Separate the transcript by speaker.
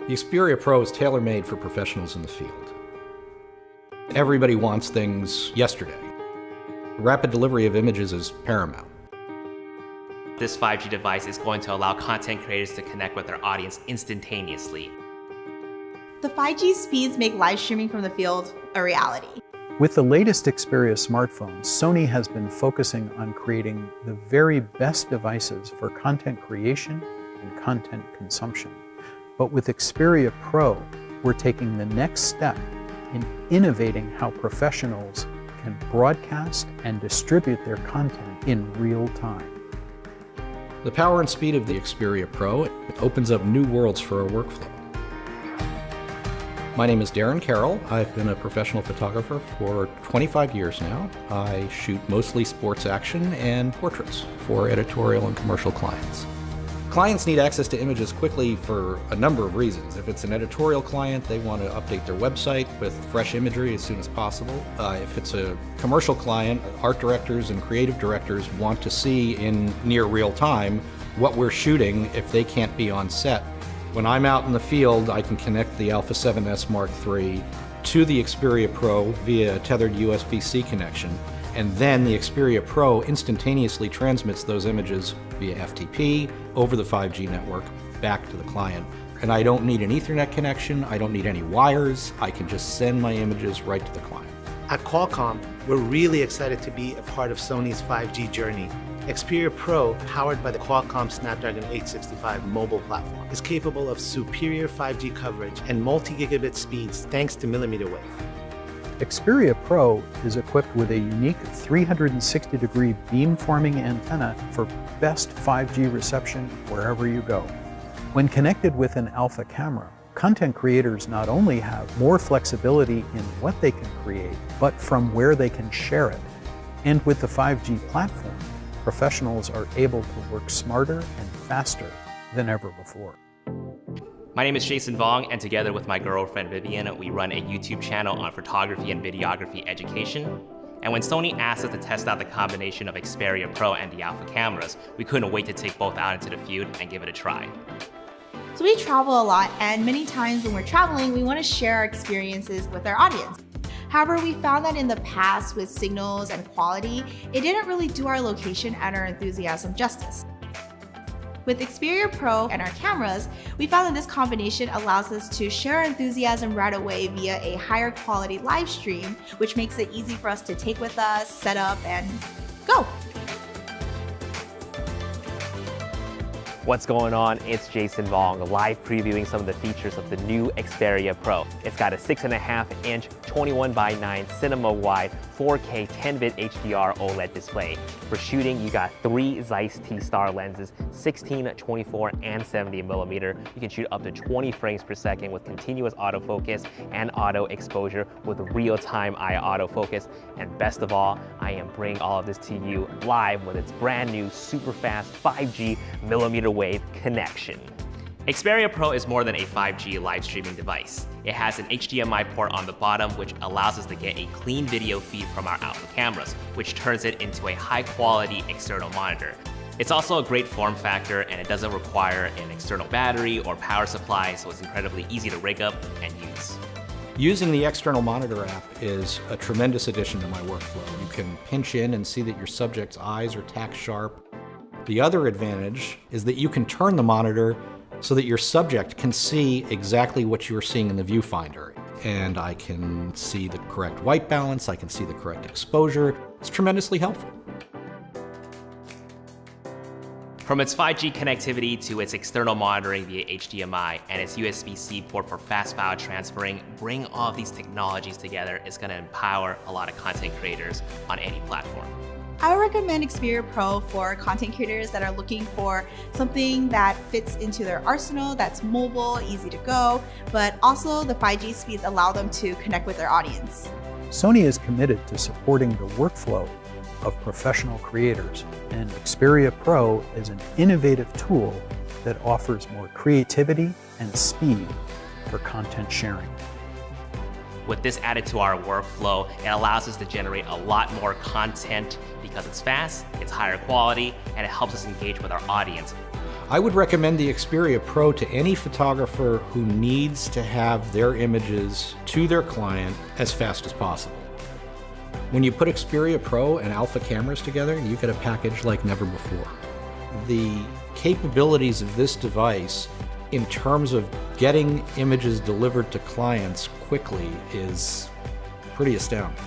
Speaker 1: The Xperia Pro is tailor-made for professionals in the field. Everybody wants things yesterday. Rapid delivery of images is paramount.
Speaker 2: This 5G device is going to allow content creators to connect with their audience instantaneously.
Speaker 3: The 5G speeds make live streaming from the field a reality.
Speaker 4: With the latest Xperia smartphones, Sony has been focusing on creating the very best devices for content creation and content consumption. But with Xperia Pro, we're taking the next step in innovating how professionals can broadcast and distribute their content in real time.
Speaker 1: The power and speed of the Xperia Pro opens up new worlds for our workflow. My name is Darren Carroll. I've been a professional photographer for 25 years now. I shoot mostly sports action and portraits for editorial and commercial clients. Clients need access to images quickly for a number of reasons. If it's an editorial client, they want to update their website with fresh imagery as soon as possible. If it's a commercial client, art directors and creative directors want to see in near real time what we're shooting if they can't be on set. When I'm out in the field, I can connect the Alpha 7S Mark III to the Xperia Pro via a tethered USB-C connection, and then the Xperia Pro instantaneously transmits those images via FTP over the 5G network back to the client. And I don't need an Ethernet connection, I don't need any wires, I can just send my images right to the client.
Speaker 5: At Qualcomm, we're really excited to be a part of Sony's 5G journey. Xperia Pro, powered by the Qualcomm Snapdragon 865 mobile platform, is capable of superior 5G coverage and multi-gigabit speeds thanks to millimeter wave.
Speaker 4: Xperia Pro is equipped with a unique 360-degree beamforming antenna for best 5G reception wherever you go. When connected with an Alpha camera, content creators not only have more flexibility in what they can create, but from where they can share it. And with the 5G platform, professionals are able to work smarter and faster than ever before.
Speaker 2: My name is Jason Vong, and together with my girlfriend Vivian, we run a YouTube channel on photography and videography education. And when Sony asked us to test out the combination of Xperia Pro and the Alpha cameras, we couldn't wait to take both out into the field and give it a try.
Speaker 3: So we travel a lot, and many times when we're traveling, we want to share our experiences with our audience. However, we found that in the past with signals and quality, it didn't really do our location and our enthusiasm justice. With Xperia Pro and our cameras, we found that this combination allows us to share our enthusiasm right away via a higher quality live stream, which makes it easy for us to take with us, set up, and go.
Speaker 6: What's going on? It's Jason Vong, live previewing some of the features of the new Xperia Pro. It's got a 6.5-inch 21:9 cinema wide 4K 10-bit HDR OLED display. For shooting, you got 3 Zeiss T-Star lenses, 16, 24, and 70mm. You can shoot up to 20 frames per second with continuous autofocus and auto exposure with real-time eye autofocus. And best of all, I am bringing all of this to you live with its brand new super fast 5G millimeter wave connection.
Speaker 2: Xperia Pro is more than a 5G live streaming device. It has an HDMI port on the bottom, which allows us to get a clean video feed from our Alpha cameras, which turns it into a high-quality external monitor. It's also a great form factor, and it doesn't require an external battery or power supply, so it's incredibly easy to rig up and use.
Speaker 1: Using the external monitor app is a tremendous addition to my workflow. You can pinch in and see that your subject's eyes are tack sharp. The other advantage is that you can turn the monitor so that your subject can see exactly what you're seeing in the viewfinder. And I can see the correct white balance, I can see the correct exposure. It's tremendously helpful.
Speaker 2: From its 5G connectivity to its external monitoring via HDMI and its USB-C port for fast file transferring, bring all of these technologies together is going to empower a lot of content creators on any platform.
Speaker 3: I would recommend Xperia Pro for content creators that are looking for something that fits into their arsenal, that's mobile, easy to go, but also the 5G speeds allow them to connect with their audience.
Speaker 4: Sony is committed to supporting the workflow of professional creators, and Xperia Pro is an innovative tool that offers more creativity and speed for content sharing.
Speaker 2: With this added to our workflow, it allows us to generate a lot more content because it's fast, it's higher quality, and it helps us engage with our audience.
Speaker 1: I would recommend the Xperia Pro to any photographer who needs to have their images to their client as fast as possible. When you put Xperia Pro and Alpha cameras together, you get a package like never before. The capabilities of this device in terms of getting images delivered to clients quickly is pretty astounding.